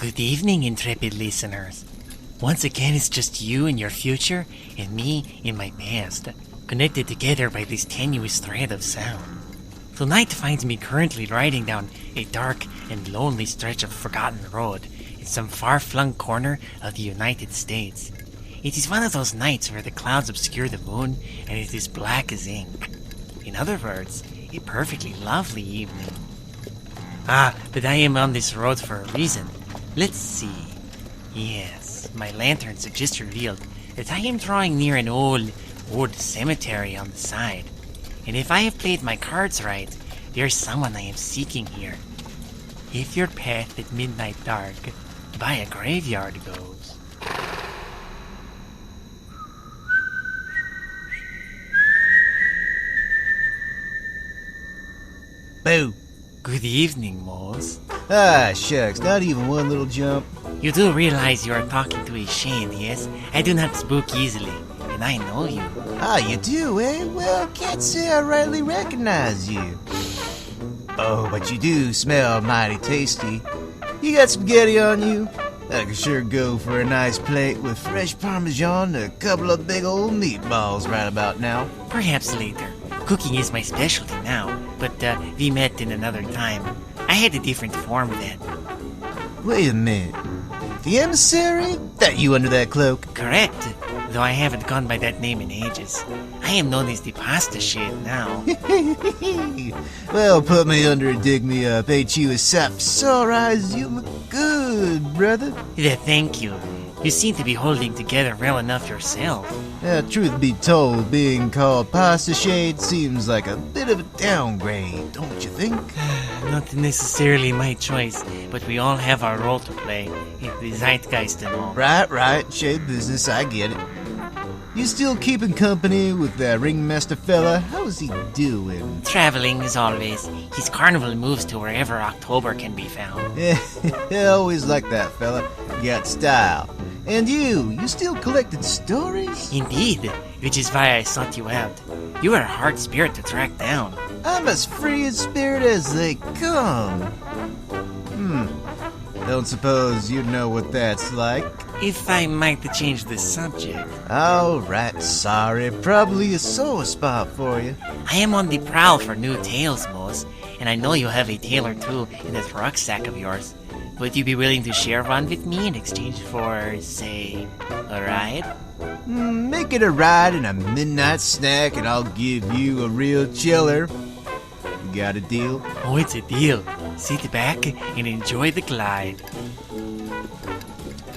Good evening, intrepid listeners. Once again, it's just you and your future, and me in my past, connected together by this tenuous thread of sound. Tonight finds me currently riding down a dark and lonely stretch of forgotten road in some far-flung corner of the United States. It is one of those nights where the clouds obscure the moon and it is black as ink. In other words, a perfectly lovely evening. But I am on this road for a reason. Let's see. Yes, my lanterns have just revealed that I am drawing near an old cemetery on the side. And if I have played my cards right, there's someone I am seeking here. If your path at midnight dark, by a graveyard goes. Boo! Good evening, Mose. Shucks, not even one little jump. You do realize you are talking to a shade, yes? I do not spook easily, and I know you. You do, eh? Well, can't say I rightly recognize you. Oh, but you do smell mighty tasty. You got spaghetti on you? I could sure go for a nice plate with fresh Parmesan and a couple of big old meatballs right about now. Perhaps later. Cooking is my specialty now, but we met in another time. I had a different form then. Wait a minute. The emissary? That you under that cloak? Correct, though I haven't gone by that name in ages. I am known as the Pasta Shade now. Well, put me under and dig me up. Ain't you as soft sore eyes? You look good, brother. Thank you. You seem to be holding together well enough yourself. Truth be told, being called Pasta Shade seems like a bit of a downgrade, don't you think? Not necessarily my choice, but we all have our role to play, in the zeitgeist and all. Right, shade business, I get it. You still keeping company with that ringmaster fella? How's he doing? Traveling, as always. His carnival moves to wherever October can be found. I always like that fella. Got style. And you still collecting stories? Indeed, which is why I sought you out. You are a hard spirit to track down. I'm as free in spirit as they come. Don't suppose you know what that's like? If I might change the subject. Alright, sorry. Probably a sore spot for you. I am on the prowl for new tales, Mose, and I know you have a tale or two in that rucksack of yours. Would you be willing to share one with me in exchange for, say, a ride? Make it a ride and a midnight snack, and I'll give you a real chiller. You got a deal? Oh, it's a deal. Sit back and enjoy the glide.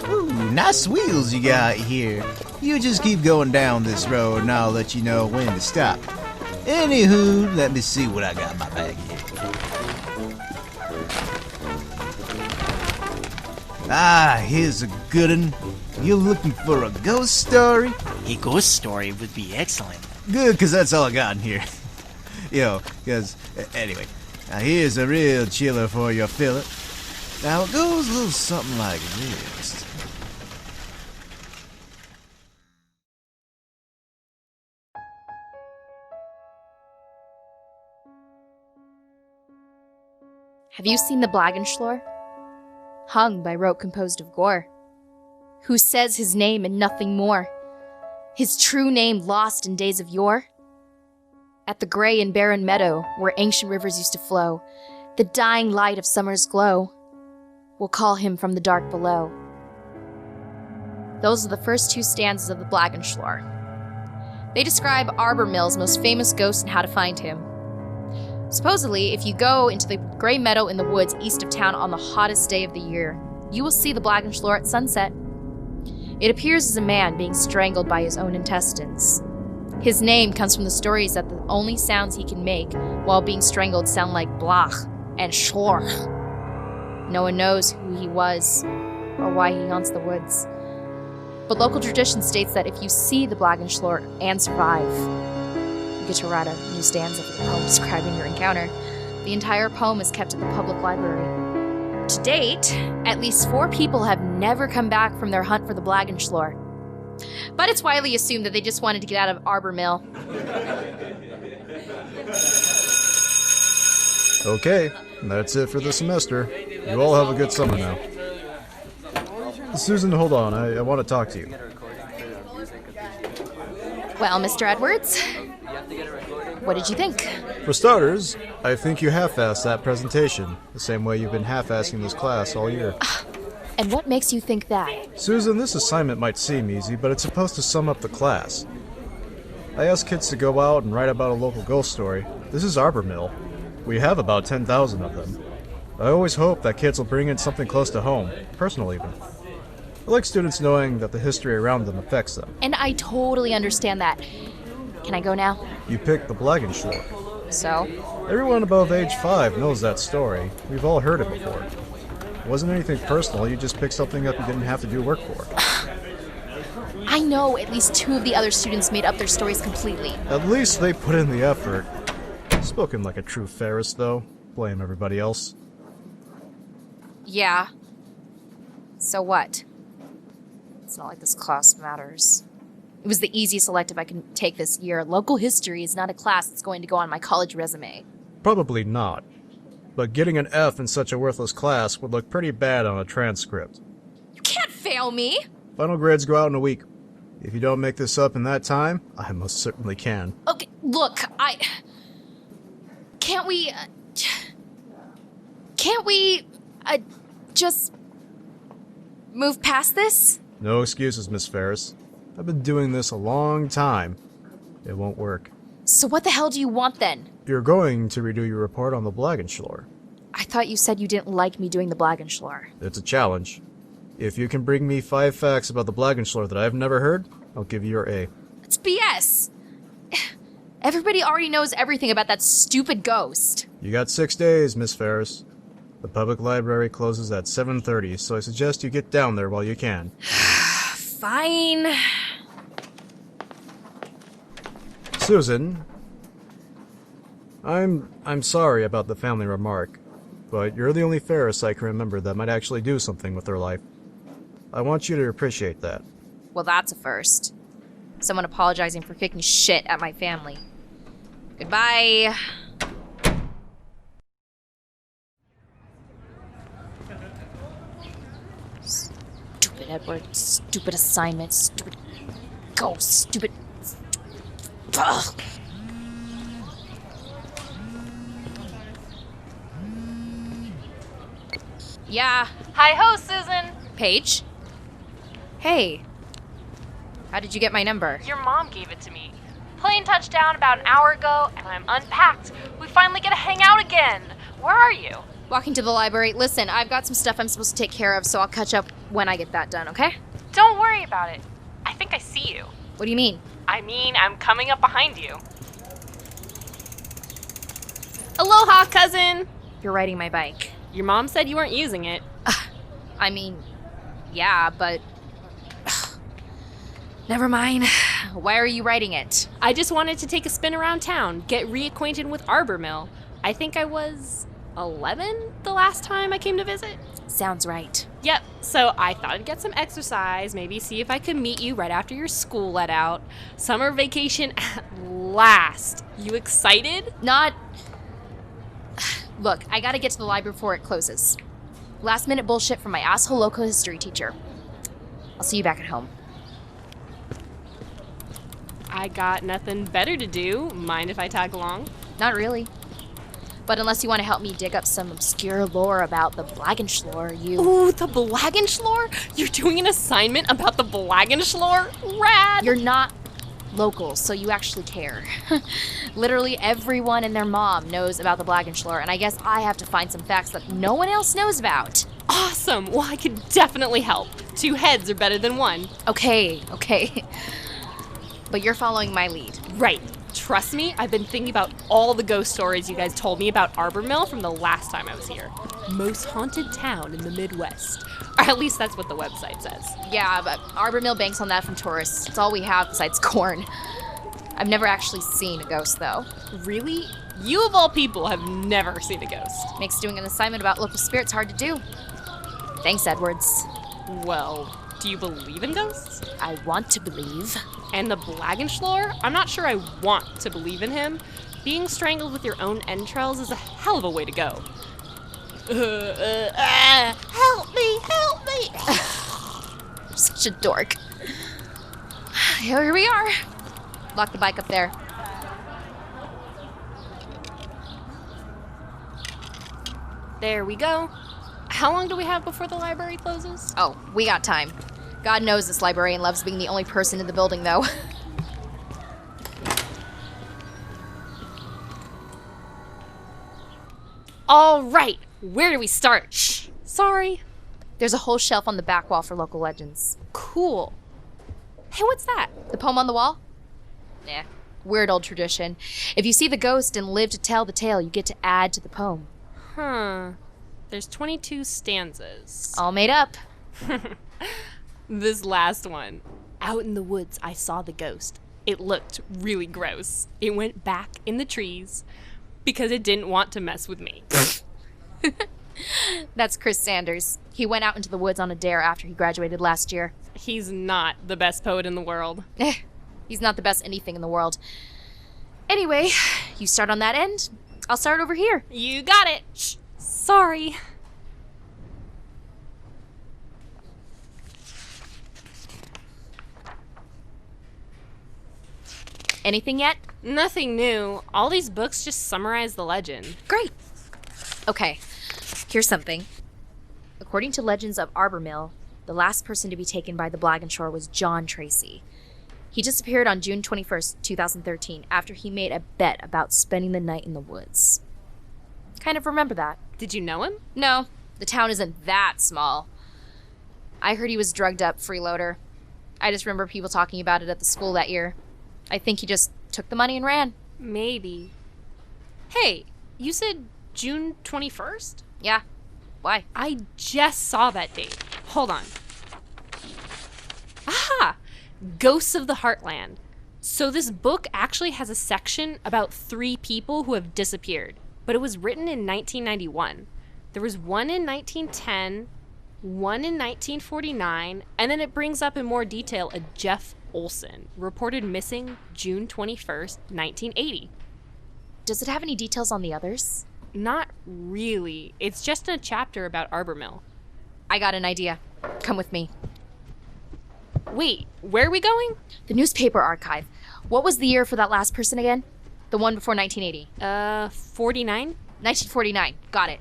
Ooh, nice wheels you got here. You just keep going down this road, and I'll let you know when to stop. Anywho, let me see what I got in my bag here. Here's a good one. You looking for a ghost story? A ghost story would be excellent. Good, because that's all I got in here. Anyway, now here's a real chiller for your filler. Now it goes a little something like this. Have you seen the Blaganschlor? Hung by rope composed of gore. Who says his name and nothing more? His true name lost in days of yore? At the grey and barren meadow where ancient rivers used to flow, the dying light of summer's glow will call him from the dark below. Those are the first two stanzas of the Blaganschlor. They describe Arbor Mill's most famous ghost and how to find him. Supposedly, if you go into the grey meadow in the woods east of town on the hottest day of the year, you will see the Blaganschlor at sunset. It appears as a man being strangled by his own intestines. His name comes from the stories that the only sounds he can make while being strangled sound like blach and schlor. No one knows who he was or why he haunts the woods. But local tradition states that if you see the Blaganschlor and survive, you get to write a new stanza for the poem describing your encounter. The entire poem is kept at the public library. To date, at least 4 people have never come back from their hunt for the Blaganschlor. But it's widely assumed that they just wanted to get out of Arbor Mill. Okay, that's it for the semester. You all have a good summer now. Susan, hold on. I want to talk to you. Well, Mr. Edwards, what did you think? For starters, I think you half-assed that presentation, the same way you've been half-assing this class all year. And what makes you think that? Susan, this assignment might seem easy, but it's supposed to sum up the class. I asked kids to go out and write about a local ghost story. This is Arbor Mill. We have about 10,000 of them. I always hope that kids will bring in something close to home, personal even. I like students knowing that the history around them affects them. And I totally understand that. Can I go now? You picked the Blaganschlor. So? Everyone above age 5 knows that story. We've all heard it before. It wasn't anything personal, you just picked something up you didn't have to do work for. I know at least 2 of the other students made up their stories completely. At least they put in the effort. Spoken like a true Ferris, though. Blame everybody else. Yeah. So what? It's not like this class matters. It was the easiest elective I can take this year. Local history is not a class that's going to go on my college resume. Probably not. But getting an F in such a worthless class would look pretty bad on a transcript. You can't fail me! Final grades go out in a week. If you don't make this up in that time, I most certainly can. Okay, look, Can't we just move past this? No excuses, Miss Ferris. I've been doing this a long time. It won't work. So what the hell do you want then? You're going to redo your report on the Blaganschlor. I thought you said you didn't like me doing the Blaganschlor. It's a challenge. If you can bring me 5 facts about the Blaganschlor that I've never heard, I'll give you your A. It's BS! Everybody already knows everything about that stupid ghost. You got 6 days, Miss Ferris. The public library closes at 7:30, so I suggest you get down there while you can. Fine. Susan, I'm sorry about the family remark, but you're the only Ferris I can remember that might actually do something with their life. I want you to appreciate that. Well, that's a first. Someone apologizing for kicking shit at my family. Goodbye. Stupid Edward, stupid assignment, stupid ghost, stupid... Ugh. Yeah. Hi-ho, Susan! Paige? Hey. How did you get my number? Your mom gave it to me. Plane touched down about an hour ago, and I'm unpacked. We finally get to hang out again. Where are you? Walking to the library. Listen, I've got some stuff I'm supposed to take care of, so I'll catch up when I get that done, okay? Don't worry about it. I think I see you. What do you mean? I mean, I'm coming up behind you. Aloha, cousin! You're riding my bike. Your mom said you weren't using it. I mean, yeah, but... Never mind. Why are you riding it? I just wanted to take a spin around town, get reacquainted with Arbor Mill. I think I was 11 the last time I came to visit. Sounds right. Yep, so I thought I'd get some exercise, maybe see if I could meet you right after your school let out. Summer vacation at last. You excited? Not... Look, I gotta get to the library before it closes. Last minute bullshit from my asshole local history teacher. I'll see you back at home. I got nothing better to do. Mind if I tag along? Not really. But unless you want to help me dig up some obscure lore about the Blaganschlor, you... Ooh, the Blaganschlor? You're doing an assignment about the Blaganschlor? Rad! You're not local, so you actually care. Literally everyone and their mom knows about the Blaganschlor, and I guess I have to find some facts that no one else knows about. Awesome! Well, I could definitely help. 2 heads are better than 1. Okay. But you're following my lead. Right. Trust me, I've been thinking about all the ghost stories you guys told me about Arbor Mill from the last time I was here. Most haunted town in the Midwest. Or at least that's what the website says. Yeah, but Arbor Mill banks on that from tourists. It's all we have besides corn. I've never actually seen a ghost, though. Really? You of all people have never seen a ghost. Makes doing an assignment about local spirits hard to do. Thanks, Edwards. Well, do you believe in ghosts? I want to believe. And the Blaganschlor? I'm not sure I want to believe in him. Being strangled with your own entrails is a hell of a way to go. Help me! Such a dork. Here we are. Lock the bike up there. There we go. How long do we have before the library closes? Oh, we got time. God knows this librarian loves being the only person in the building, though. All right, where do we start? Shh, sorry. There's a whole shelf on the back wall for local legends. Cool. Hey, what's that? The poem on the wall? Nah, weird old tradition. If you see the ghost and live to tell the tale, you get to add to the poem. Huh. There's 22 stanzas. All made up. This last one. Out in the woods, I saw the ghost. It looked really gross. It went back in the trees because it didn't want to mess with me. That's Chris Sanders. He went out into the woods on a dare after he graduated last year. He's not the best poet in the world. He's not the best anything in the world. Anyway, you start on that end. I'll start over here. You got it. Shh. Sorry. Anything yet? Nothing new. All these books just summarize the legend. Great. Okay, here's something. According to Legends of Arbormill, the last person to be taken by the Blaganschlor was John Tracy. He disappeared on June 21st, 2013, after he made a bet about spending the night in the woods. Kind of remember that. Did you know him? No, the town isn't that small. I heard he was drugged up freeloader. I just remember people talking about it at the school that year. I think he just took the money and ran. Maybe. Hey, you said June 21st? Yeah. Why? I just saw that date. Hold on. Aha! Ghosts of the Heartland. So this book actually has a section about 3 people who have disappeared, but it was written in 1991. There was one in 1910, one in 1949, and then it brings up in more detail a Jeff Olson, reported missing June 21st, 1980. Does it have any details on the others? Not really. It's just a chapter about Arbormill. I got an idea. Come with me. Wait, where are we going? The newspaper archive. What was the year for that last person again? The one before 1980. 49? 1949. Got it.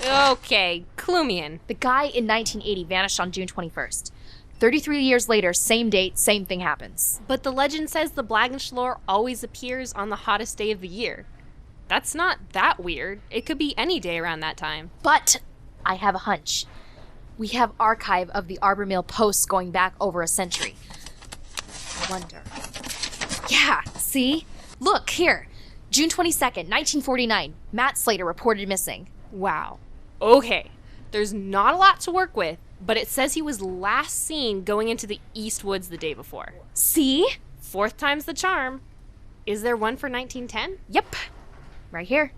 Okay, clue me in. The guy in 1980 vanished on June 21st. 33 years later, same date, same thing happens. But the legend says the Blaganschlor always appears on the hottest day of the year. That's not that weird. It could be any day around that time. But I have a hunch. We have archive of the Arbormill posts going back over a century. I wonder. Yeah, see? Look, here. June 22nd, 1949. Matt Slater reported missing. Wow. Okay. There's not a lot to work with, but it says he was last seen going into the East Woods the day before. See? 4th time's the charm. Is there one for 1910? Yep. Right here.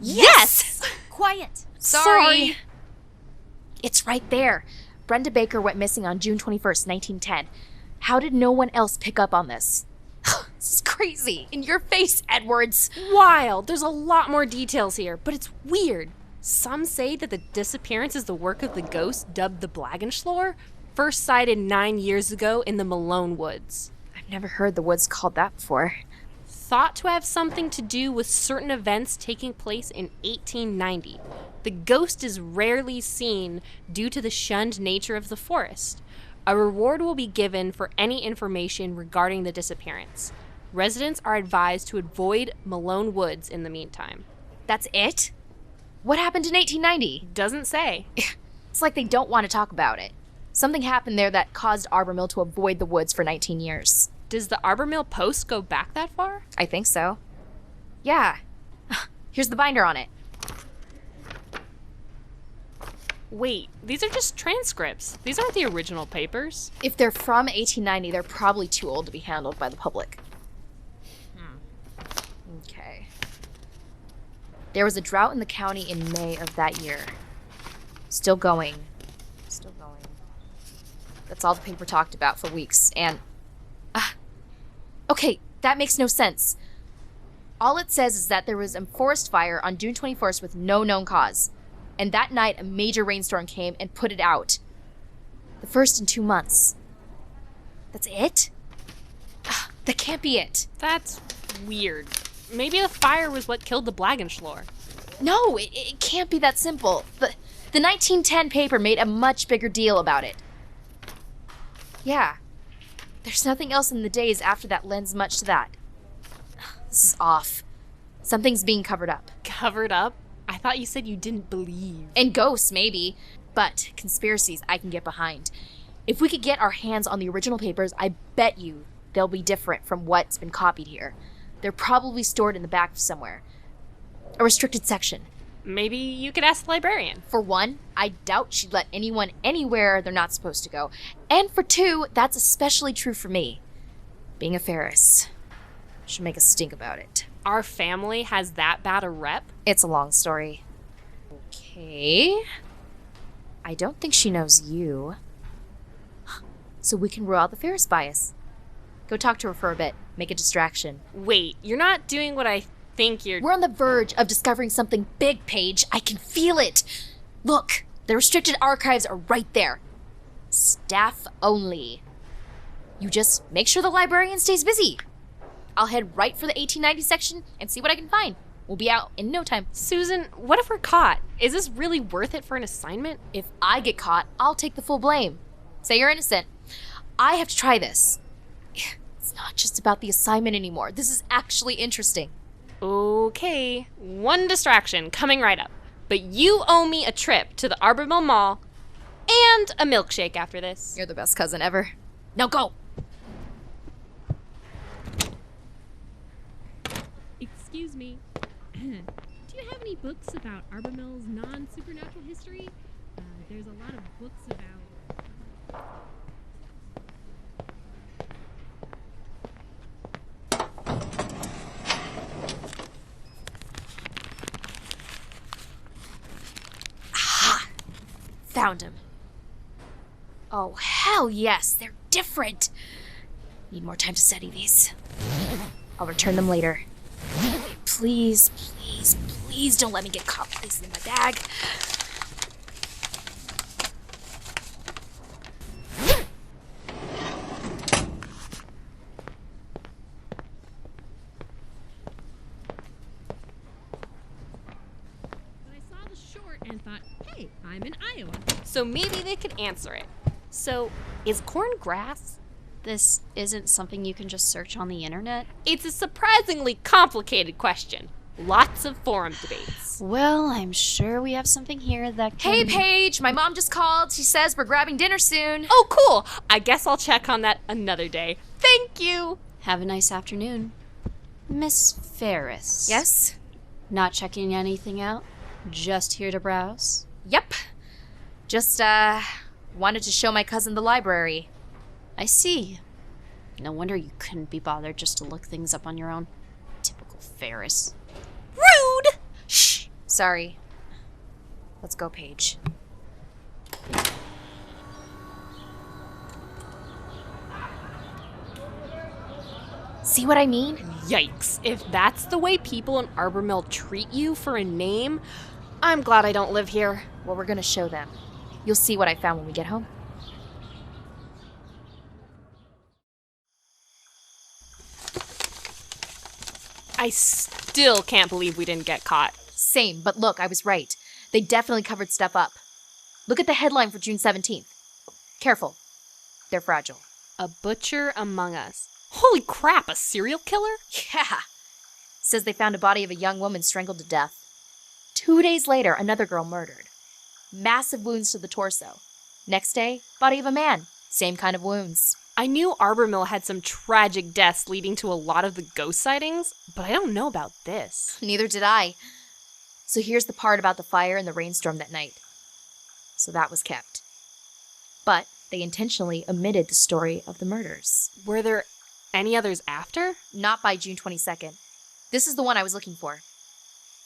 Yes! Quiet. Sorry. It's right there. Brenda Baker went missing on June 21st, 1910. How did no one else pick up on this? This is crazy. In your face, Edwards. Wild. There's a lot more details here, but it's weird. Some say that the disappearance is the work of the ghost dubbed the Blaganschlor, first sighted 9 years ago in the Malone Woods. I've never heard the woods called that before. Thought to have something to do with certain events taking place in 1890. The ghost is rarely seen due to the shunned nature of the forest. A reward will be given for any information regarding the disappearance. Residents are advised to avoid Malone Woods in the meantime. That's it? What happened in 1890? Doesn't say. It's like they don't want to talk about it. Something happened there that caused Arbormill to avoid the woods for 19 years. Does the Arbormill post go back that far? I think so. Yeah. Here's the binder on it. Wait, these are just transcripts. These aren't the original papers. If they're from 1890, they're probably too old to be handled by the public. Okay. There was a drought in the county in May of that year. Still going. Still going. That's all the paper talked about for weeks, and... okay, that makes no sense. All it says is that there was a forest fire on June 21st with no known cause. And that night, a major rainstorm came and put it out. The first in 2 months. That's it? That can't be it. That's weird. Maybe the fire was what killed the Blaganschlor. No, it can't be that simple. The 1910 paper made a much bigger deal about it. Yeah. There's nothing else in the days after that lends much to that. This is off. Something's being covered up. Covered up? I thought you said you didn't believe. And ghosts, maybe. But conspiracies I can get behind. If we could get our hands on the original papers, I bet you they'll be different from what's been copied here. They're probably stored in the back somewhere. A restricted section. Maybe you could ask the librarian. For one, I doubt she'd let anyone anywhere they're not supposed to go. And for two, that's especially true for me. Being a Ferris. Should make a stink about it. Our family has that bad a rep? It's a long story. Okay. I don't think she knows you. So we can rule out the Ferris bias. Go talk to her for a bit. Make a distraction. Wait, you're not doing what I think you're... We're on the verge of discovering something big, Paige. I can feel it. Look, the restricted archives are right there. Staff only. You just make sure the librarian stays busy. I'll head right for the 1890 section and see what I can find. We'll be out in no time. Susan, what if we're caught? Is this really worth it for an assignment? If I get caught, I'll take the full blame. Say you're innocent. I have to try this. It's not just about the assignment anymore. This is actually interesting. Okay, one distraction coming right up. But you owe me a trip to the Arbor Mill Mall and a milkshake after this. You're the best cousin ever. Now go! Excuse me. Do you have any books about Arbor Mill's non-supernatural history? There's a lot of books about... Found him. Oh, hell yes, they're different. Need more time to study these. I'll return them later. Please, please, please don't let me get caught with these in my bag. But I saw the short and thought, hey, I'm in Iowa. So maybe they could answer it. So, is corn grass? This isn't something you can just search on the internet? It's a surprisingly complicated question. Lots of forum debates. Well, I'm sure we have something here that can... Hey, Paige, my mom just called. She says we're grabbing dinner soon. Oh, cool. I guess I'll check on that another day. Thank you. Have a nice afternoon. Miss Ferris. Yes? Not checking anything out? Just here to browse? Yep. Just, wanted to show my cousin the library. I see. No wonder you couldn't be bothered just to look things up on your own. Typical Ferris. Rude! Shh! Sorry. Let's go, Paige. See what I mean? Yikes. If that's the way people in Arbor Mill treat you for a name, I'm glad I don't live here. Well, we're gonna show them. You'll see what I found when we get home. I still can't believe we didn't get caught. Same, but look, I was right. They definitely covered stuff up. Look at the headline for June 17th. Careful. They're fragile. A butcher among us. Holy crap, a serial killer? Yeah. Says they found a body of a young woman strangled to death. 2 days later, another girl murdered. Massive wounds to the torso. Next day, body of a man. Same kind of wounds. I knew Arbor Mill had some tragic deaths leading to a lot of the ghost sightings, but I don't know about this. Neither did I. So here's the part about the fire and the rainstorm that night. So that was kept. But they intentionally omitted the story of the murders. Were there any others after? Not by June 22nd. This is the one I was looking for.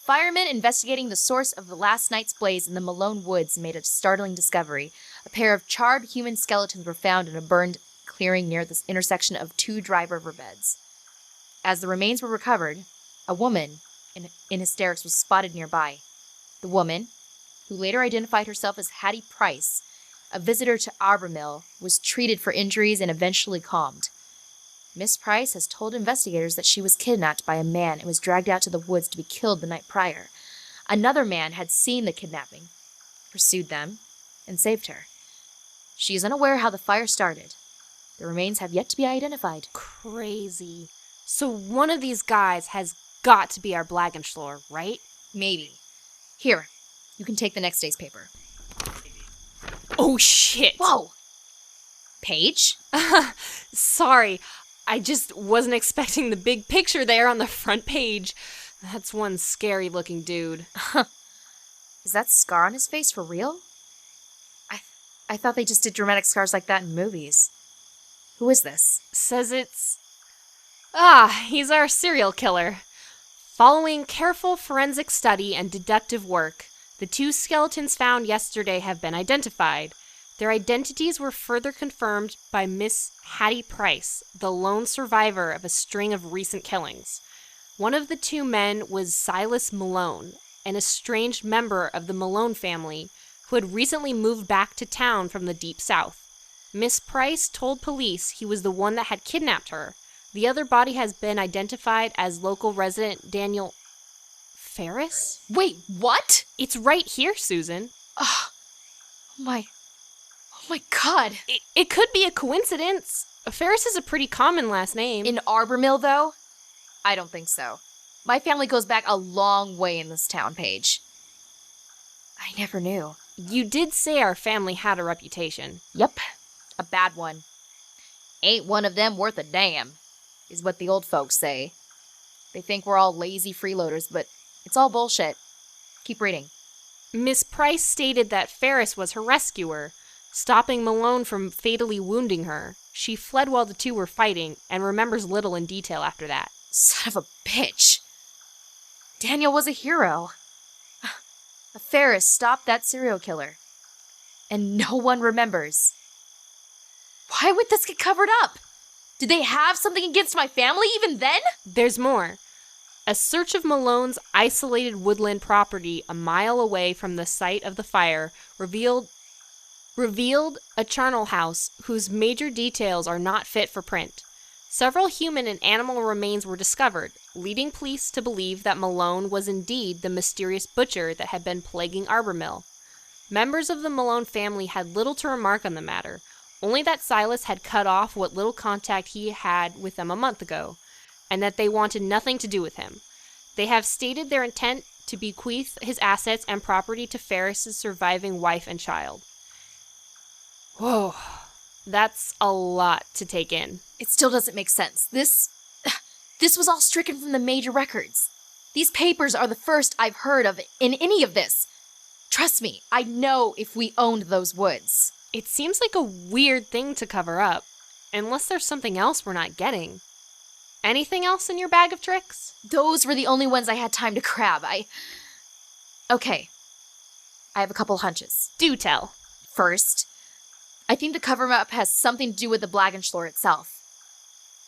Firemen investigating the source of the last night's blaze in the Malone Woods made a startling discovery. A pair of charred human skeletons were found in a burned clearing near the intersection of two dry riverbeds. As the remains were recovered, A woman in hysterics was spotted nearby. The woman, who later identified herself as Hattie Price, a visitor to Arbormill, was treated for injuries and eventually calmed. Miss Price has told investigators that she was kidnapped by a man and was dragged out to the woods to be killed the night prior. Another man had seen the kidnapping, pursued them, and saved her. She is unaware how the fire started. The remains have yet to be identified. Crazy. So one of these guys has got to be our Blaganschlor, right? Maybe. Here, you can take the next day's paper. Oh, shit. Whoa! Page? Sorry. I just wasn't expecting the big picture there on the front page. That's one scary-looking dude. Is that scar on his face for real? I thought they just did dramatic scars like that in movies. Who is this? Says it's... he's our serial killer. Following careful forensic study and deductive work, the 2 skeletons found yesterday have been identified. Their identities were further confirmed by Miss Hattie Price, the lone survivor of a string of recent killings. One of the 2 men was Silas Malone, an estranged member of the Malone family who had recently moved back to town from the Deep South. Miss Price told police he was the one that had kidnapped her. The other body has been identified as local resident Daniel Ferris? Wait, what? It's right here, Susan. Oh my god. It could be a coincidence. Ferris is a pretty common last name. In Arbormill, though? I don't think so. My family goes back a long way in this town, Paige. I never knew. You did say our family had a reputation. Yep, a bad one. Ain't one of them worth a damn, is what the old folks say. They think we're all lazy freeloaders, but it's all bullshit. Keep reading. Miss Price stated that Ferris was her rescuer, stopping Malone from fatally wounding her. She fled while the 2 were fighting, and remembers little in detail after that. Son of a bitch. Daniel was a hero. A Ferris stopped that serial killer. And no one remembers. Why would this get covered up? Did they have something against my family even then? There's more. A search of Malone's isolated woodland property a mile away from the site of the fire revealed a charnel house whose major details are not fit for print. Several human and animal remains were discovered, leading police to believe that Malone was indeed the mysterious butcher that had been plaguing Arbormill. Members of the Malone family had little to remark on the matter, only that Silas had cut off what little contact he had with them a month ago, and that they wanted nothing to do with him. They have stated their intent to bequeath his assets and property to Ferris's surviving wife and child. Whoa, that's a lot to take in. It still doesn't make sense. This was all stricken from the major records. These papers are the first I've heard of in any of this. Trust me, I know if we owned those woods. It seems like a weird thing to cover up, unless there's something else we're not getting. Anything else in your bag of tricks? Those were the only ones I had time to grab. Okay. I have a couple hunches. Do tell. First, I think the cover-up has something to do with the Blaganschlor itself.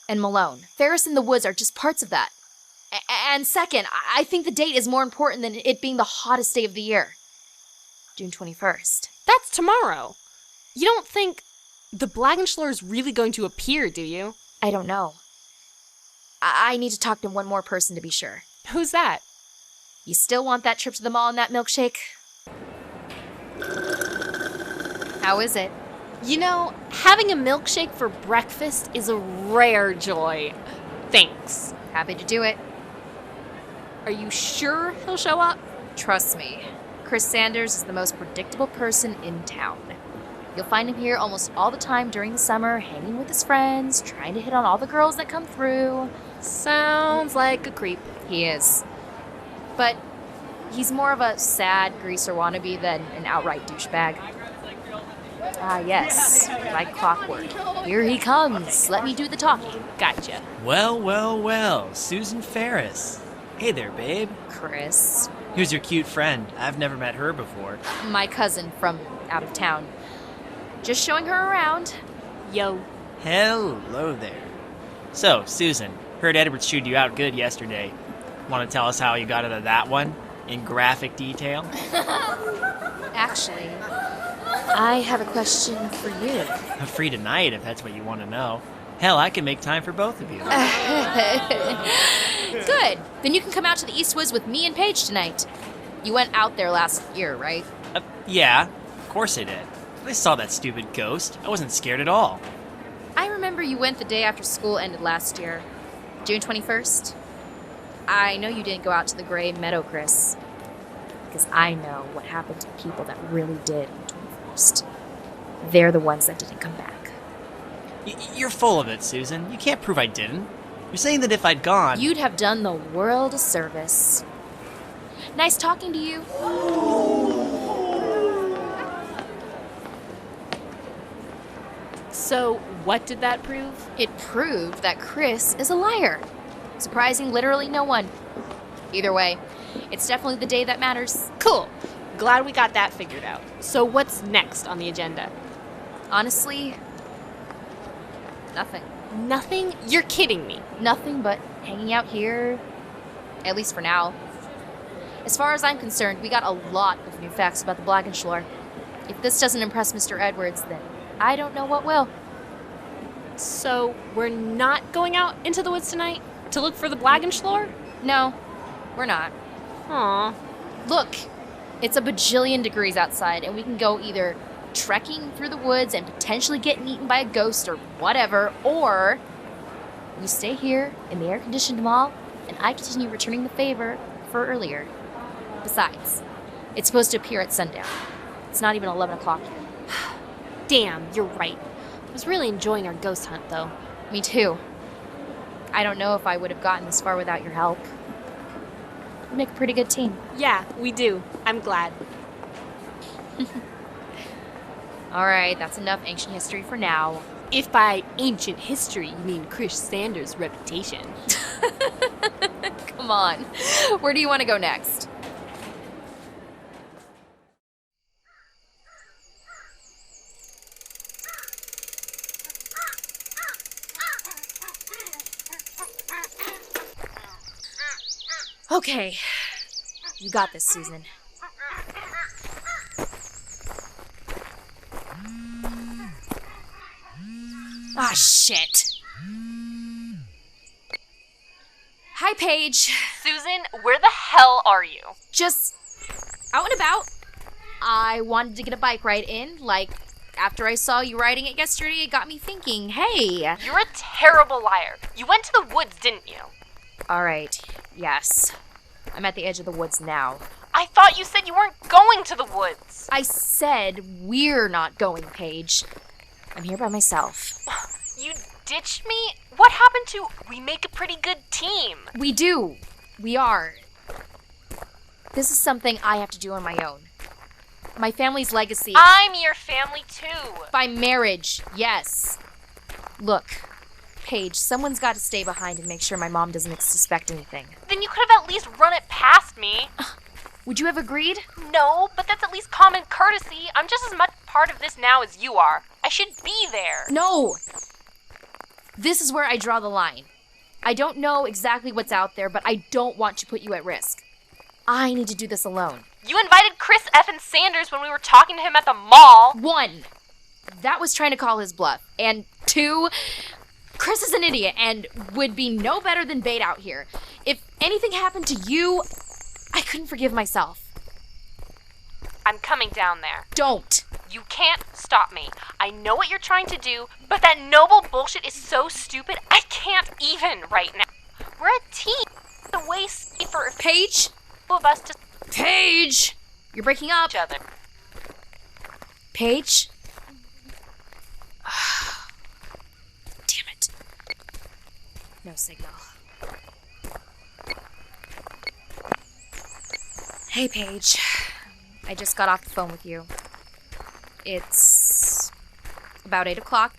And Malone. Ferris and the woods are just parts of that. And second, I think the date is more important than it being the hottest day of the year. June 21st. That's tomorrow. You don't think the Blaganschlor is really going to appear, do you? I don't know. I need to talk to one more person to be sure. Who's that? You still want that trip to the mall and that milkshake? How is it? You know, having a milkshake for breakfast is a rare joy. Thanks. Happy to do it. Are you sure he'll show up? Trust me. Chris Sanders is the most predictable person in town. You'll find him here almost all the time during the summer, hanging with his friends, trying to hit on all the girls that come through. Sounds like a creep. He is. But he's more of a sad greaser wannabe than an outright douchebag. Ah, yes. Like clockwork. Here he comes. Let me do the talking. Gotcha. Well, Susan Ferris. Hey there, babe. Chris. Here's your cute friend. I've never met her before. My cousin from out of town. Just showing her around. Yo. Hello there. So, Susan, heard Edward chewed you out good yesterday. Want to tell us how you got out of that one in graphic detail? Actually, I have a question for you. I'm free tonight if that's what you want to know. Hell, I can make time for both of you. Good. Then you can come out to the East Woods with me and Paige tonight. You went out there last year, right? Yeah, of course I did. I saw that stupid ghost. I wasn't scared at all. I remember you went the day after school ended last year. June 21st. I know you didn't go out to the Gray Meadow, Chris. Because I know what happened to the people that really did on the 21st. They're the ones that didn't come back. You're full of it, Susan. You can't prove I didn't. You're saying that if I'd gone... You'd have done the world a service. Nice talking to you. So, what did that prove? It proved that Chris is a liar, surprising literally no one. Either way, it's definitely the day that matters. Cool. Glad we got that figured out. So, what's next on the agenda? Honestly, nothing. Nothing? You're kidding me. Nothing but hanging out here, at least for now. As far as I'm concerned, we got a lot of new facts about the Blaganschlor. If this doesn't impress Mr. Edwards, then I don't know what will. So, we're not going out into the woods tonight to look for the Blaganschlor? No, we're not. Aw. Look, it's a bajillion degrees outside, and we can go either trekking through the woods and potentially getting eaten by a ghost or whatever, or we stay here in the air-conditioned mall, and I continue returning the favor for earlier. Besides, it's supposed to appear at sundown. It's not even 11 o'clock yet. Damn, you're right. I was really enjoying our ghost hunt, though. Me too. I don't know if I would have gotten this far without your help. We make a pretty good team. Yeah, we do. I'm glad. All right, that's enough ancient history for now. If by ancient history you mean Chris Sanders' reputation. Come on. Where do you want to go next? Okay. You got this, Susan. Ah, shit. Hi, Paige. Susan, where the hell are you? Just out and about. I wanted to get a bike ride in. Like, after I saw you riding it yesterday, it got me thinking, hey. You're a terrible liar. You went to the woods, didn't you? All right, yes. I'm at the edge of the woods now. I thought you said you weren't going to the woods. I said we're not going, Paige. I'm here by myself. You ditched me? What happened to we make a pretty good team? We do. We are. This is something I have to do on my own. My family's legacy. I'm your family too. By marriage, yes. Look, Paige, someone's got to stay behind and make sure my mom doesn't suspect anything. Then you could have at least run it past me. Would you have agreed? No, but that's at least common courtesy. I'm just as much part of this now as you are. I should be there. No! This is where I draw the line. I don't know exactly what's out there, but I don't want to put you at risk. I need to do this alone. You invited Chris F. Sanders when we were talking to him at the mall. 1, that was trying to call his bluff. And 2, Chris is an idiot and would be no better than bait out here. If anything happened to you, I couldn't forgive myself. I'm coming down there. Don't. You can't stop me. I know what you're trying to do, but that noble bullshit is so stupid, I can't even right now. We're a team. The way safer if Paige? two of us to Paige! You're breaking up. each other. Paige? Damn it. No signal. Hey, Paige. I just got off the phone with you. It's about 8 o'clock,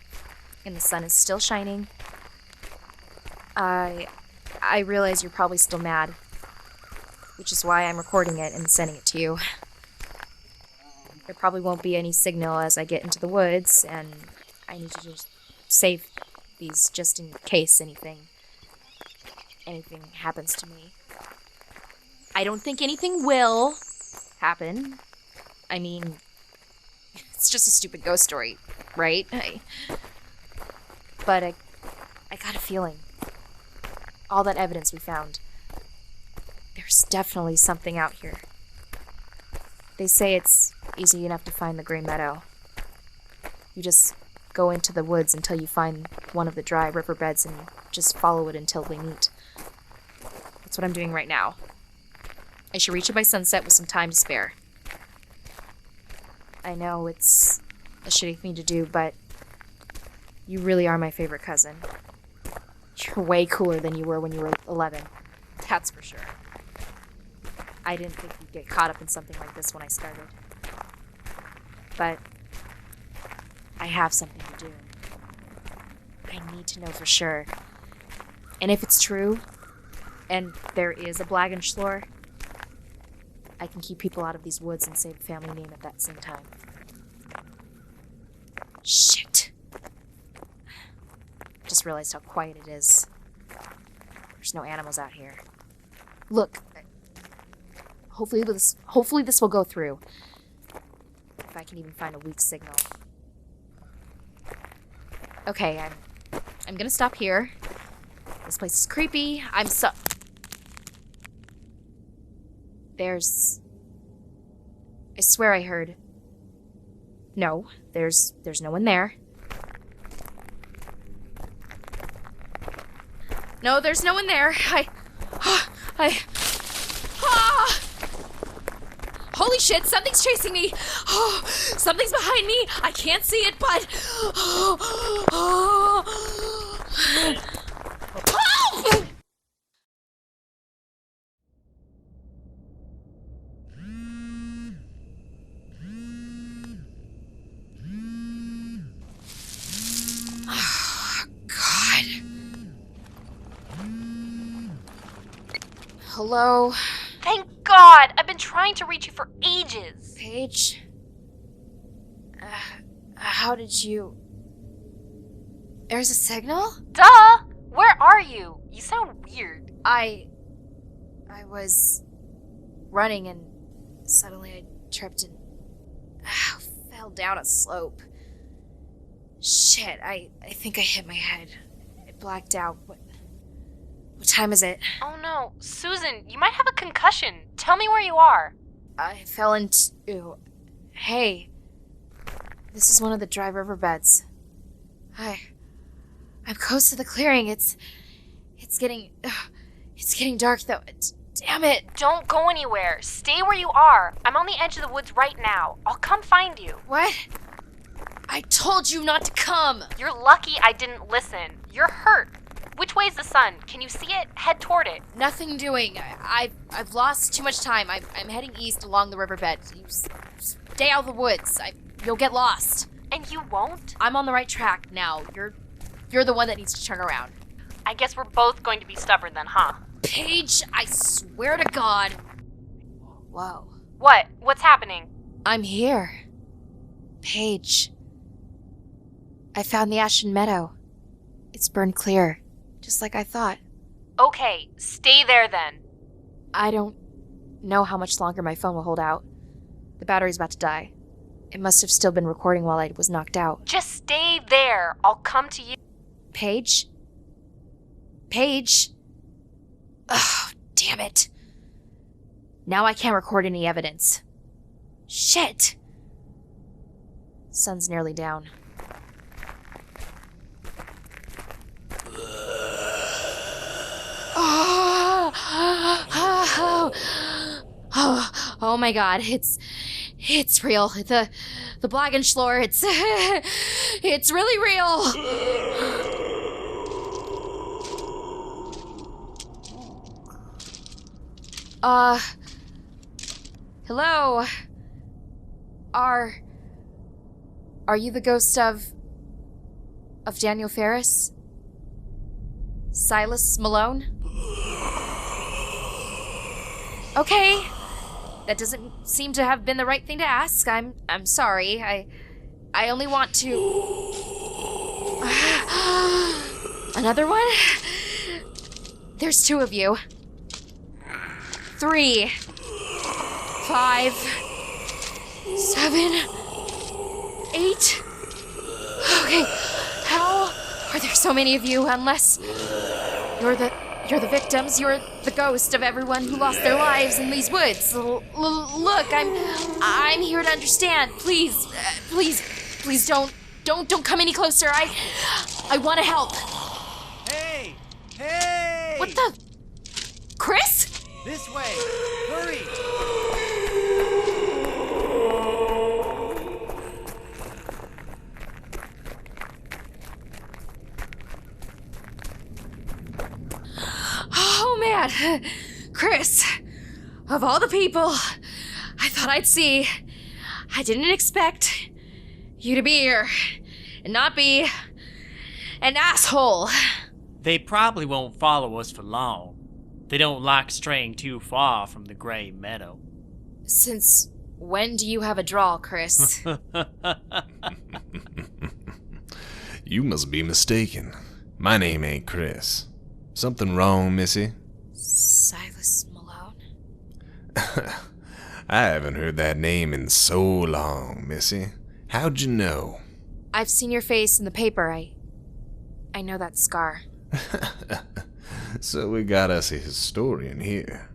and the sun is still shining. I realize you're probably still mad, which is why I'm recording it and sending it to you. There probably won't be any signal as I get into the woods, and I need to just save these just in case anything happens to me. I don't think anything will happen. I mean, it's just a stupid ghost story, right? But I got a feeling. All that evidence we found. There's definitely something out here. They say it's easy enough to find the Grey Meadow. You just go into the woods until you find one of the dry riverbeds and just follow it until they meet. That's what I'm doing right now. I should reach it by sunset with some time to spare. I know it's a shitty thing to do, but you really are my favorite cousin. You're way cooler than you were when you were 11. That's for sure. I didn't think you'd get caught up in something like this when I started. But I have something to do. I need to know for sure. And if it's true, and there is a Blaganschlor, I can keep people out of these woods and save the family name at that same time. Shit. Just realized how quiet it is. There's no animals out here. Look. Hopefully this will go through. If I can even find a weak signal. Okay, I'm gonna stop here. This place is creepy. There's... I swear I heard... No, there's no one there. No, there's no one there. Holy shit, something's chasing me. Oh, something's behind me. I can't see it, but... Hello? Thank God! I've been trying to reach you for ages. Paige? How did you... There's a signal? Duh! Where are you? You sound weird. I was running and suddenly I tripped and fell down a slope. Shit, I think I hit my head. It blacked out. What time is it? Oh no, Susan, you might have a concussion. Tell me where you are. I fell into... Hey, this is one of the dry riverbeds. I'm close to the clearing. It's getting dark though. Damn it. Don't go anywhere. Stay where you are. I'm on the edge of the woods right now. I'll come find you. What? I told you not to come. You're lucky I didn't listen. You're hurt. Which way's the sun? Can you see it? Head toward it. Nothing doing. I've lost too much time. I'm heading east along the riverbed. You stay out of the woods. You'll get lost. And you won't? I'm on the right track now. You're the one that needs to turn around. I guess we're both going to be stubborn then, huh? Paige, I swear to God. Whoa. What? What's happening? I'm here. Paige. I found the Ashen Meadow. It's burned clear. Just like I thought. Okay, stay there then. I don't know how much longer my phone will hold out. The battery's about to die. It must have still been recording while I was knocked out. Just stay there. I'll come to you. Paige? Paige? Oh, damn it. Now I can't record any evidence. Shit. Sun's nearly down. Oh my God, it's real. The Blaganschlor, it's really real. Hello. Are you the ghost of Daniel Ferris? Silas Malone? Okay. That doesn't seem to have been the right thing to ask. I'm sorry. I only want to... Another one? There's 2 of you. 3, 5, 7, 8. Okay, how are there so many of you? Unless you're the victims. You're the ghost of everyone who lost their lives in these woods. Look, I'm here to understand. Please, please don't come any closer. I want to help. Hey! Hey! What the? Chris? This way! Hurry! Oh man, Chris, of all the people I thought I'd see, I didn't expect you to be here and not be an asshole. They probably won't follow us for long. They don't like straying too far from the Grey Meadow. Since when do you have a drawl, Chris? You must be mistaken. My name ain't Chris. Something wrong, Missy? Silas Malone? I haven't heard that name in so long, Missy. How'd you know? I've seen your face in the paper. I know that scar. So we got us a historian here.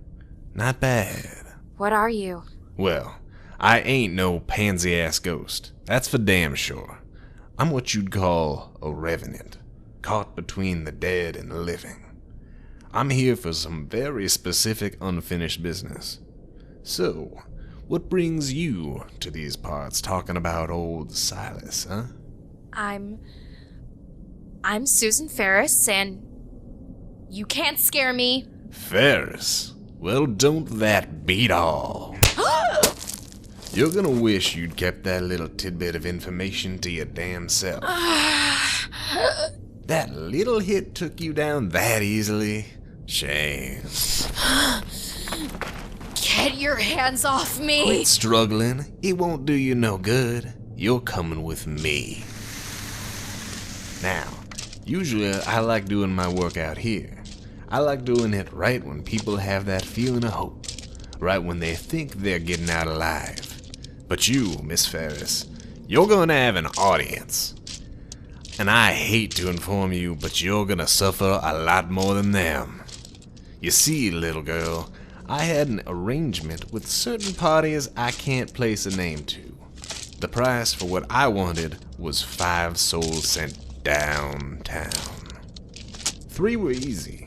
Not bad. What are you? Well, I ain't no pansy-ass ghost. That's for damn sure. I'm what you'd call a revenant, caught between the dead and the living. I'm here for some very specific unfinished business. So, what brings you to these parts talking about old Silas, huh? I'm Susan Ferris, and you can't scare me. Ferris? Well, don't that beat all? You're gonna wish you'd kept that little tidbit of information to your damn self. That little hit took you down that easily? Shame. Get your hands off me! Quit struggling. It won't do you no good. You're coming with me. Now, usually I like doing my work out here. I like doing it right when people have that feeling of hope. Right when they think they're getting out alive. But you, Miss Ferris, you're gonna have an audience. And I hate to inform you, but you're gonna suffer a lot more than them. You see, little girl, I had an arrangement with certain parties I can't place a name to. The price for what I wanted was 5 souls sent downtown. 3 were easy.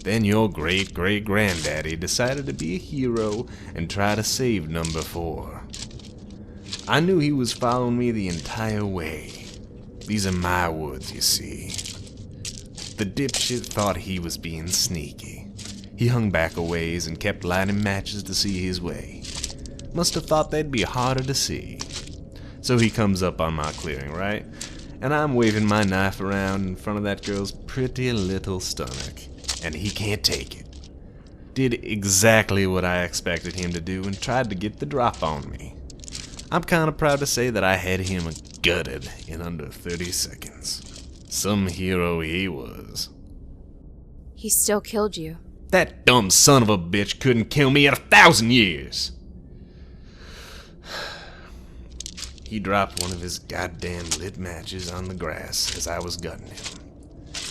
Then your great-great-granddaddy decided to be a hero and try to save number 4. I knew he was following me the entire way. These are my woods, you see. The dipshit thought he was being sneaky. He hung back a ways and kept lighting matches to see his way. Must have thought they'd be harder to see. So he comes up on my clearing, right? And I'm waving my knife around in front of that girl's pretty little stomach. And he can't take it. Did exactly what I expected him to do and tried to get the drop on me. I'm kinda proud to say that I had him gutted in under 30 seconds. Some hero he was. He still killed you. That dumb son of a bitch couldn't kill me in 1,000 years. He dropped one of his goddamn lit matches on the grass as I was gutting him.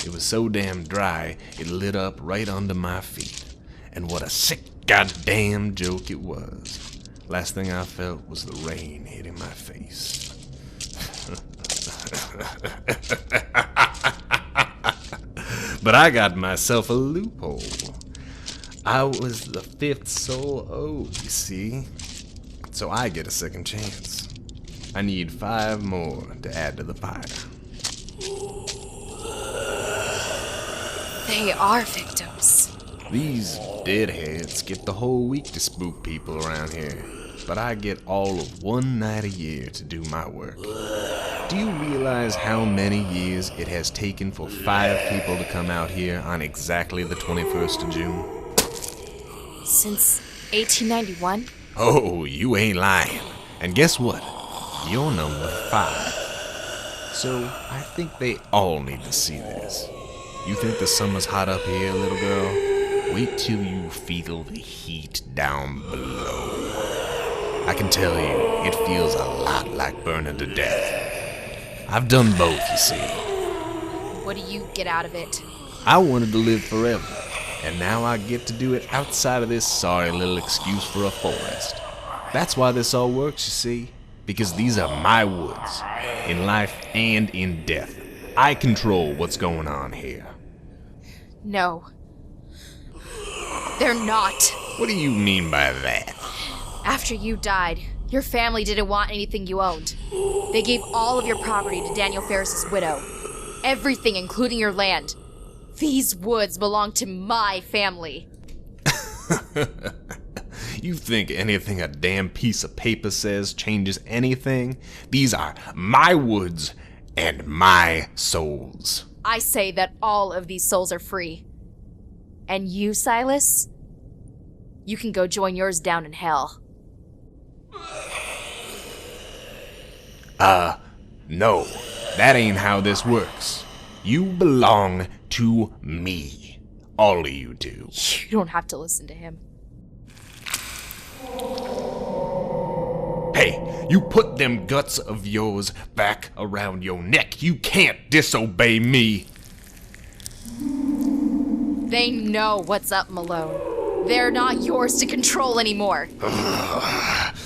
It was so damn dry, it lit up right under my feet. And what a sick goddamn joke it was. Last thing I felt was the rain hitting my face. But I got myself a loophole. I was the 5th soul owed, you see? So I get a second chance. I need 5 more to add to the fire. They are victims. These deadheads get the whole week to spook people around here, but I get all of 1 night a year to do my work. Do you realize how many years it has taken for 5 people to come out here on exactly the 21st of June? Since 1891? Oh, you ain't lying. And guess what? You're number 5. So I think they all need to see this. You think the summer's hot up here, little girl? Wait till you feel the heat down below. I can tell you, it feels a lot like burning to death. I've done both, you see. What do you get out of it? I wanted to live forever, and now I get to do it outside of this sorry little excuse for a forest. That's why this all works, you see, because these are my woods, in life and in death. I control what's going on here. No. They're not. What do you mean by that? After you died, your family didn't want anything you owned. They gave all of your property to Daniel Ferris's widow. Everything, including your land. These woods belong to my family. You think anything a damn piece of paper says changes anything? These are my woods and my souls. I say that all of these souls are free. And you, Silas? You can go join yours down in hell. No. That ain't how this works. You belong to me. All of you do. You don't have to listen to him. Hey, you put them guts of yours back around your neck. You can't disobey me. They know what's up, Malone. They're not yours to control anymore.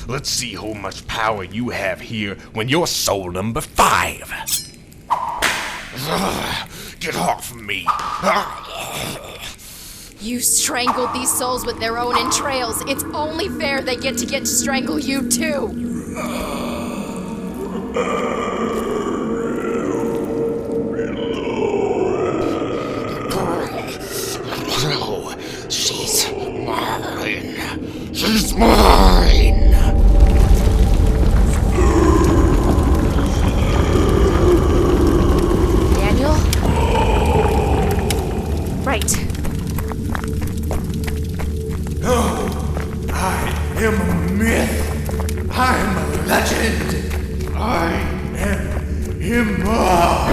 Let's see how much power you have here when you're soul number 5. Get off me. You strangled these souls with their own entrails. It's only fair they get to strangle you too. No, she's mine. She's mine. Daniel? Right. I am a myth. I'm a legend. I am immortal.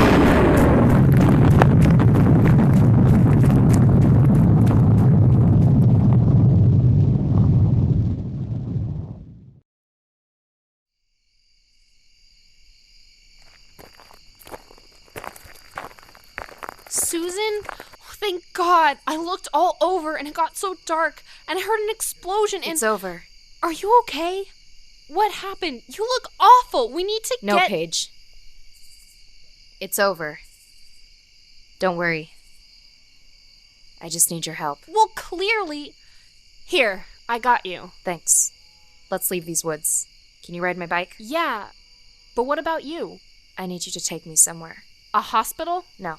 Susan? Thank God. I looked all over and it got so dark and I heard an explosion and... It's over. Are you okay? What happened? You look awful. We need to No, Paige. It's over. Don't worry. I just need your help. Well, clearly... Here, I got you. Thanks. Let's leave these woods. Can you ride my bike? Yeah, but what about you? I need you to take me somewhere. A hospital? No.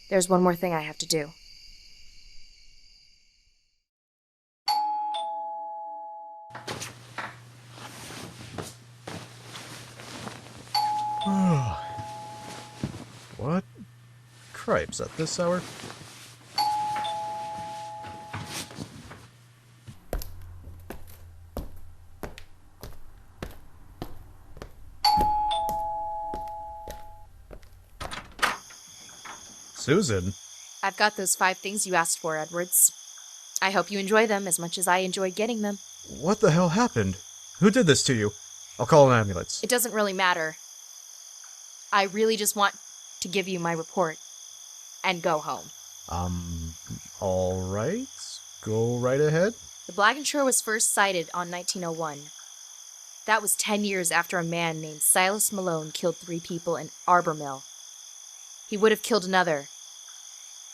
There's one more thing I have to do. What? Cripes, at this hour? Susan? I've got those 5 things you asked for, Edwards. I hope you enjoy them as much as I enjoyed getting them. What the hell happened? Who did this to you? I'll call an ambulance. It doesn't really matter. I really just want to give you my report and go home. Alright. Go right ahead. The Blaganschlor was first sighted on 1901. That was 10 years after a man named Silas Malone killed 3 people in Arbor Mill. He would have killed another,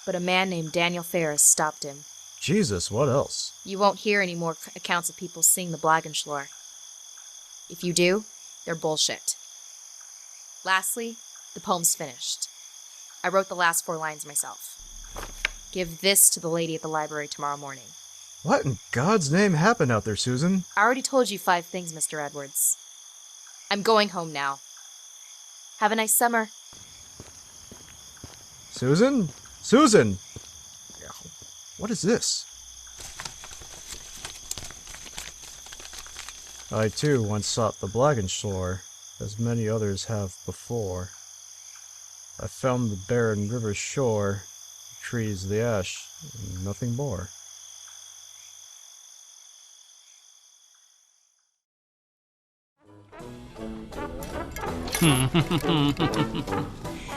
but a man named Daniel Ferris stopped him. Jesus, what else? You won't hear any more accounts of people seeing the Blaganschlor. If you do, they're bullshit. Lastly, the poem's finished. I wrote the last 4 lines myself. Give this to the lady at the library tomorrow morning. What in God's name happened out there, Susan? I already told you 5 things, Mr. Edwards. I'm going home now. Have a nice summer. Susan? Susan! What is this? I too once sought the Blaganschlor, as many others have before. I found the barren river shore, trees, the ash, and nothing more.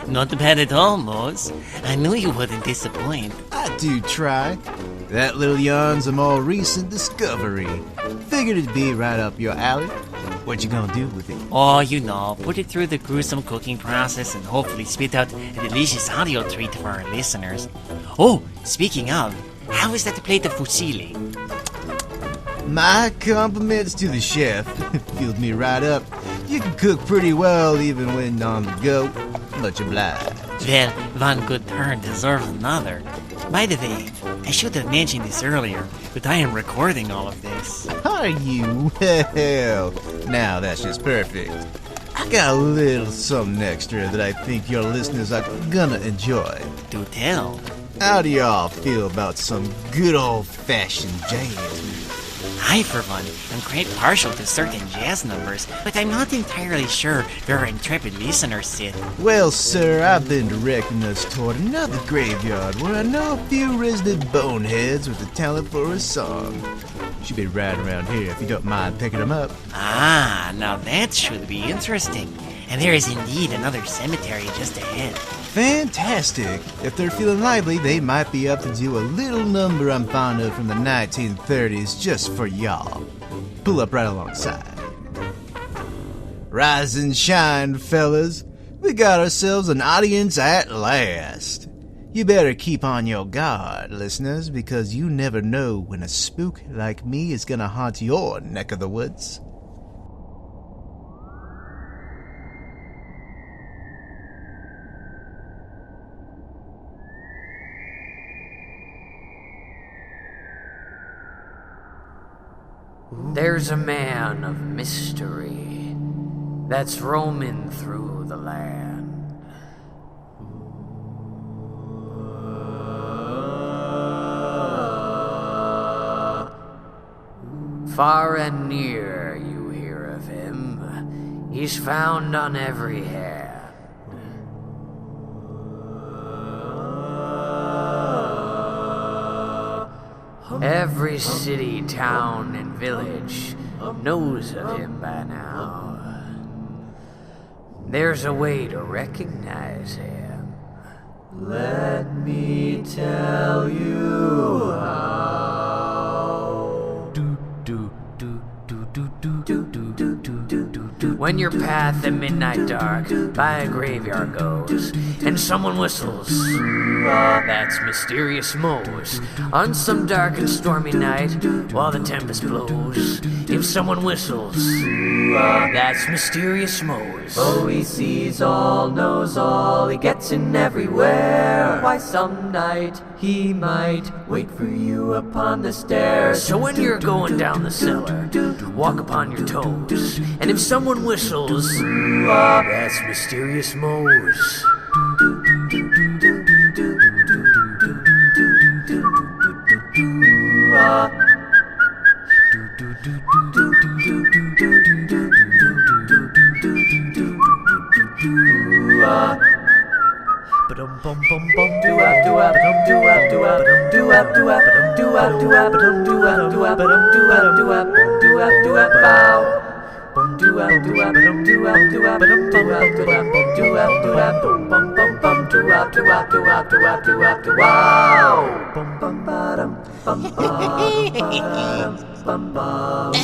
Not bad at all, Mose. I knew you wouldn't disappoint. I do try. That little yarn's a more recent discovery. Figured it'd be right up your alley. What you gonna do with it? Oh, you know, put it through the gruesome cooking process and hopefully spit out a delicious audio treat for our listeners. Oh, speaking of, how is that plate of fusilli? My compliments to the chef. Filled me right up. You can cook pretty well even when on the go. Much obliged. Well, one good turn deserves another. By the way, I should have mentioned this earlier, but I am recording all of this. Are you? Well, now that's just perfect. I got a little something extra that I think your listeners are gonna enjoy. Do tell. How do y'all feel about some good old-fashioned jazz? I, for one, am quite partial to certain jazz numbers, but I'm not entirely sure where our intrepid listeners sit. Well, sir, I've been directing us toward another graveyard where I know a few resident boneheads with a talent for a song. Should be right around here if you don't mind picking them up. Ah, now that should be interesting. And there is indeed another cemetery just ahead. Fantastic. If they're feeling lively, they might be up to do a little number I'm fond of from the 1930s just for y'all. Pull up right alongside. Rise and shine, fellas. We got ourselves an audience at last. You better keep on your guard, listeners, because you never know when a spook like me is gonna haunt your neck of the woods. There's a man of mystery that's roaming through the land. Far and near you hear of him. He's found on every hand. Every city, town, and village knows of him by now. There's a way to recognize him. Let me tell you how. When your path at midnight dark by a graveyard goes, and someone whistles, that's mysterious Mose. On some dark and stormy night, while the tempest blows, if someone whistles, that's mysterious Mose. Oh, he sees all, knows all, he gets in everywhere. Why, some night he might wait for you upon the stairs. So when you're going down the cellar, walk upon your toes, and if someone whistles, that's mysterious Mose.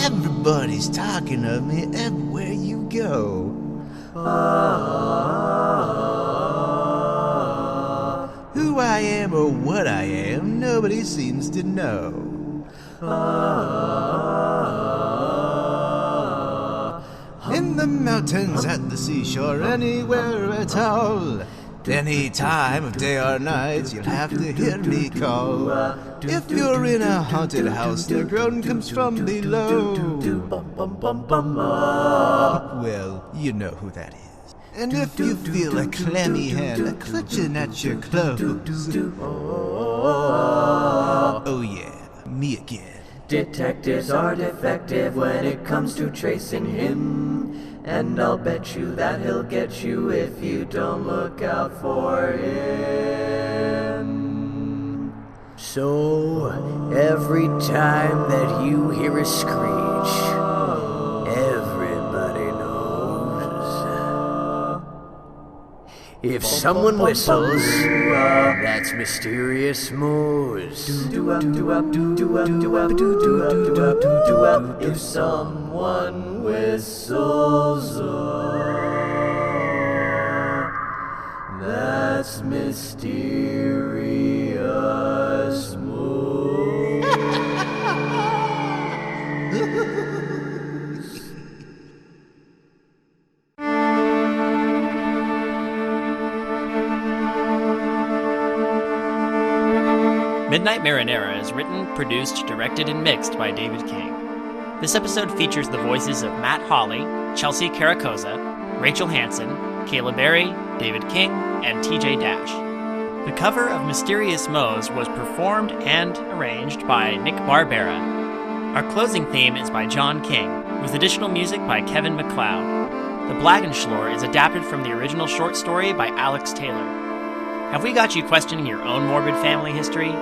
Everybody's talking of me everywhere you go. Who I am or what I am, nobody seems to know. In the mountains, at the seashore, anywhere at all. Any time of day or night, you'll have to hear me call. If you're in a haunted house, the groan comes from below. Well, you know who that is. And if you feel a clammy hand clutching at your clothes, oh yeah, me again. Detectives are defective when it comes to tracing him, and I'll bet you that he'll get you if you don't look out for him. So, every time that you hear a screech, everybody knows. If someone whistles, that's mysterious Mose. If someone whistles, that's mysterious Mose. Midnight Marinara is written, produced, directed, and mixed by David King. This episode features the voices of Matt Holley, Chelsea Caracoza, Rachel Hanson, Kaela Berry, David King, and TJ Dasch. The cover of Mysterious Mose was performed and arranged by Nick Barbera. Our closing theme is by John King, with additional music by Kevin MacLeod. The Blaganschlor is adapted from the original short story by Alex Taylor. Have we got you questioning your own morbid family history?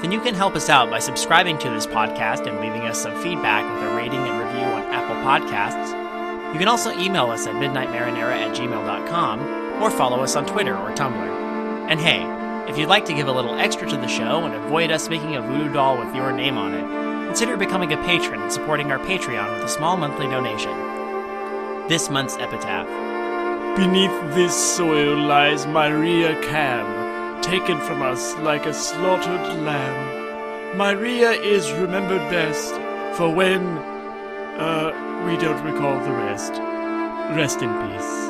Then you can help us out by subscribing to this podcast and leaving us some feedback with a rating and review on Apple Podcasts. You can also email us at midnightmarinara@gmail.com or follow us on Twitter or Tumblr. And hey, if you'd like to give a little extra to the show and avoid us making a voodoo doll with your name on it, consider becoming a patron and supporting our Patreon with a small monthly donation. This month's epitaph. Beneath this soil lies Maria Cam, taken from us like a slaughtered lamb. Maria is remembered best for when, we don't recall the rest. Rest in peace.